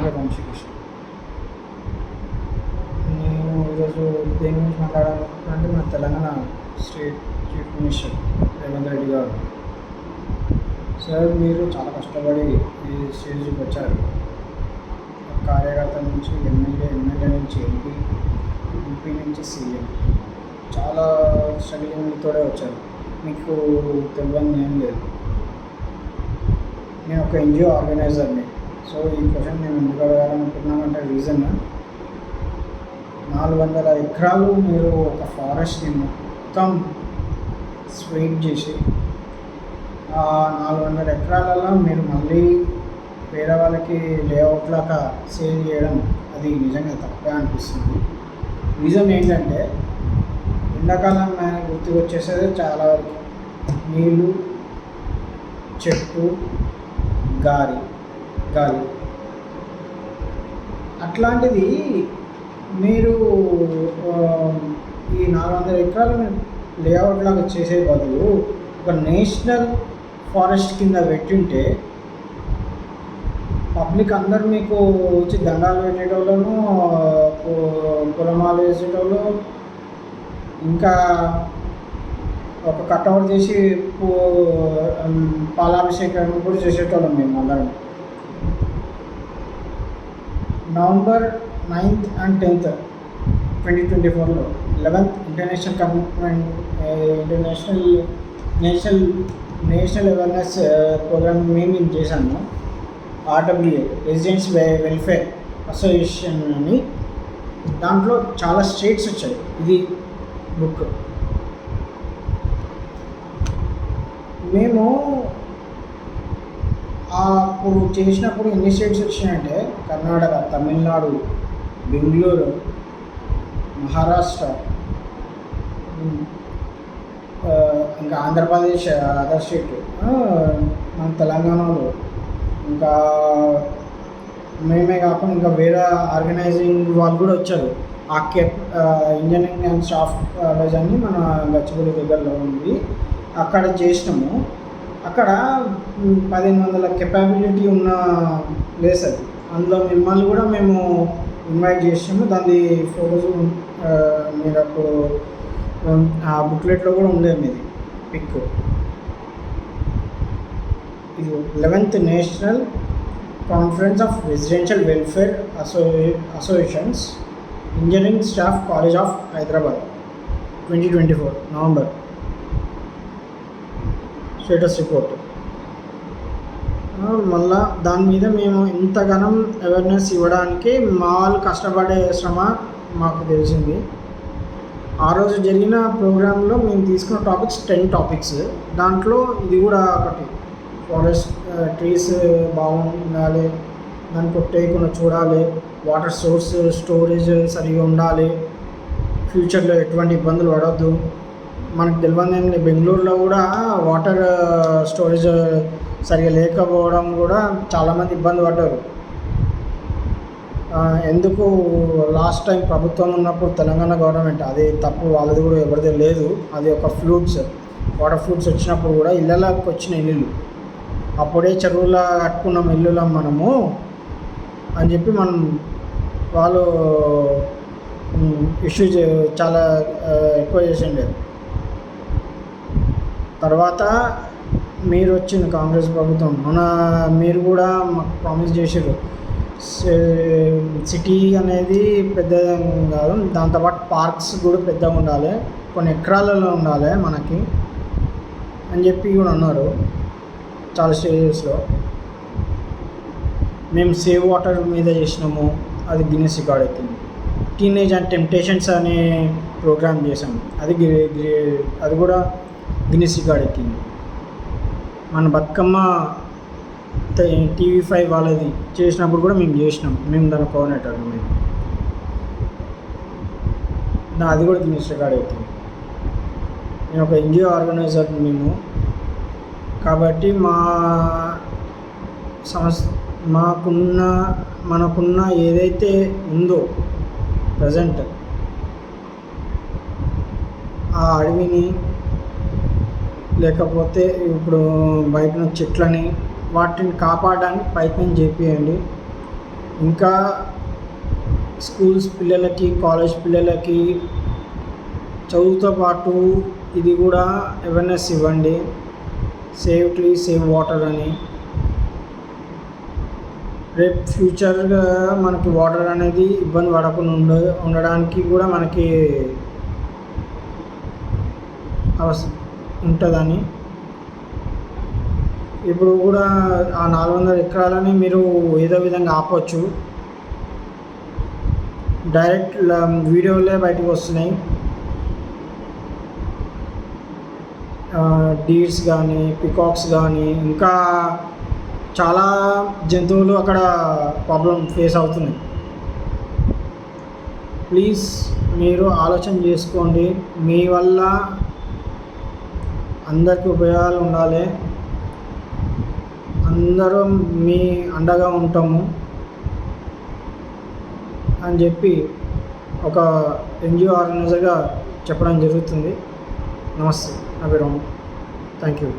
పేరు వంశీకృష్ణ. నేను ఈరోజు దేని గురించి మాట్లాడాలంటే మన Telangana state chief minister Revanth Reddy గారు. సార్, మీరు చాలా కష్టపడి ఈ స్టేజ్కి వచ్చారు. కార్యకర్త నుంచి ఎమ్మెల్యే నుంచి ఎంపీ నుంచి సీఎం చాలా స్ట్రగిలింగ్తోనే వచ్చారు. మీకు తెలియని ఏం లేదు. నేను ఒక ఎన్జిఓ ఆర్గనైజర్ని. సో ఈ క్వశ్చన్ మేము ఎందుకు అడగాలనుకున్నామంటే రీజన్ 400 ఎకరాలు మీరు ఒక ఫారెస్ట్ని మొత్తం స్వీప్ చేసి ఆ 400 ఎకరాలలో మీరు మళ్ళీ వేరే వాళ్ళకి లేఅవుట్ లాగా సేల్ చేయడం అది నిజంగా తప్పే అనిపిస్తుంది. రీజన్ ఏంటంటే ఎండాకాలం గుర్తుకు వచ్చేసేది చాలా వరకు నీళ్ళు, చెట్టు, గాలి. అట్లాంటిది మీరు ఈ 400 ఎకరాలు లేఅవుట్ లాగా చేసే బదులు ఒక నేషనల్ ఫారెస్ట్ కింద పెట్టింటే పబ్లిక్ అందరు మీకు వచ్చి దండాలు పెట్టేటోళ్ళను, పొలమాలు వేసేటోళ్ళు, ఇంకా ఒక కట్అవుట్ చేసి పాలాభిషేకం కూడా చేసేటోళ్ళం మేము అందరం. November 9th and 10th 2024లో 11th నేషనల్ అవేర్నెస్ ప్రోగ్రామ్ మేము చేశాము. RWA రెసిడెంట్స్ వెల్ఫేర్ అసోసియేషన్ అని. దాంట్లో చాలా స్టేట్స్ వచ్చాయి. ఇది బుక్ మేము అప్పుడు చేసినప్పుడు ఎన్ని స్టేట్స్ వచ్చినాయంటే కర్ణాటక, తమిళనాడు, బెంగళూరు, మహారాష్ట్ర, ఇంకా ఆంధ్రప్రదేశ్, అదర్ స్టేట్, మన తెలంగాణలో, ఇంకా మేమే కాకుండా ఇంకా వేరే ఆర్గనైజింగ్ వాళ్ళు కూడా వచ్చారు. ఇంజనీరింగ్ అండ్ స్టాఫ్ కాలేజ్ అని మన గచ్చిబౌలి దగ్గరలో ఉంది. అక్కడ చేసినాము. అక్కడ 1500 కెపాబిలిటీ ఉన్న ప్లేస్ అది. అందులో మిమ్మల్ని కూడా మేము ఇన్వైట్ చేసాము. దాని ఫోటోస్ మీరు అప్పుడు ఆ బుక్లెట్లో కూడా ఉండేది మీది పిక్. ఇది 11th national conference of residential welfare associations engineering staff college of Hyderabad 2024 November status report. మళ్ళా దాని మీద మేము ఇంతగానం అవేర్నెస్ ఇవ్వడానికి మా వాళ్ళు కష్టపడే శ్రమ మాకు తెలిసింది. ఆ రోజు జరిగిన ప్రోగ్రాంలో మేము తీసుకున్న టాపిక్స్ 10 టాపిక్స్. దాంట్లో ఇది కూడా ఒకటి. ఫారెస్ట్ ట్రీస్ బాగుండాలి, దాన్ని కొట్టేయకుండా చూడాలి, వాటర్ సోర్స్ స్టోరేజ్ సరిగా ఉండాలి, ఫ్యూచర్లో ఎటువంటి ఇబ్బందులు పడవద్దు. మనకు తెలియదు, బెంగళూరులో కూడా వాటర్ స్టోరేజ్ సరిగా లేకపోవడం కూడా చాలామంది ఇబ్బంది పడ్డారు. ఎందుకు లాస్ట్ టైం ప్రభుత్వం ఉన్నప్పుడు తెలంగాణ గవర్నమెంట్ అది తప్పు వాళ్ళది కూడా ఎవరిదే లేదు. అది ఒక వాటర్ ఫ్లూట్స్ వచ్చినప్పుడు కూడా ఇళ్ళకి వచ్చిన ఇల్లులు అప్పుడే చెరువులా కట్టుకున్నాం ఇల్లులో మనము అని చెప్పి వాళ్ళు ఇష్యూ చాలా ఎక్కువ చేసిండే. తర్వాత మీరు వచ్చింది కాంగ్రెస్ ప్రభుత్వం, మీరు కూడా మాకు ప్రామిస్ చేసారు సిటీ అనేది పెద్దగా కాదు, దాంతోపాటు పార్క్స్ కూడా పెద్దగా ఉండాలి, కొన్ని ఎకరాలలో ఉండాలి మనకి అని చెప్పి కూడా అన్నారు చాలా స్టేజెస్లో. మేము సేవ్ వాటర్ మీద చేసినాము, అది గిన్నెస్ రికార్డ్ ఎక్కింది. టీనేజ్ అండ్ టెంప్టేషన్స్ అనే ప్రోగ్రామ్ చేసాము, అది కూడా గిన్నెస్ రికార్డ్ ఎక్కింది. మన బతుకమ్మ TV5 వాళ్ళది చేసినప్పుడు కూడా మేము దాని కోఆర్డినేటర్ అది కూడా గిన్నెస్ రికార్డ్ ఎక్కింది. నేను ఒక NGO ఆర్గనైజర్ మేము. కాబట్టి మనకున్న ఏదైతే ఉందో ప్రజెంట్ ఆ అడవిని, లేకపోతే ఇప్పుడు బయట చెట్లని, వాటిని కాపాడడానికి ప్రయత్నం చేపియండి. ఇంకా స్కూల్స్ పిల్లలకి, కాలేజ్ పిల్లలకి చదువుతో పాటు ఇది కూడా అవేర్నెస్ ఇవ్వండి. సేవ్ ట్రీ, సేవ్ వాటర్ అని. రేపు ఫ్యూచర్గా మనకి వాటర్ అనేది ఇబ్బంది పడకుండా ఉండడానికి కూడా మనకి ఉంటుందని. ఇప్పుడు కూడా ఆ 400 ఎకరాలని మీరు ఏదో విధంగా ఆపవచ్చు. డైరెక్ట్ వీడియోలే బయటకు వస్తున్నాయి. డీర్స్ కానీ, పికాక్స్ కానీ, ఇంకా చాలా జంతువులు అక్కడ ప్రాబ్లం ఫేస్ అవుతున్నాయి. ప్లీజ్ మీరు ఆలోచన చేసుకోండి. మీ వల్ల అందరికీ ఉపయోగాలు ఉండాలి. అందరం మీ అండగా ఉంటాము అని చెప్పి ఒక ఎన్జిఓ ఆర్గనైజర్గా చెప్పడం జరుగుతుంది. నమస్తే, నా పేరు. Thank you.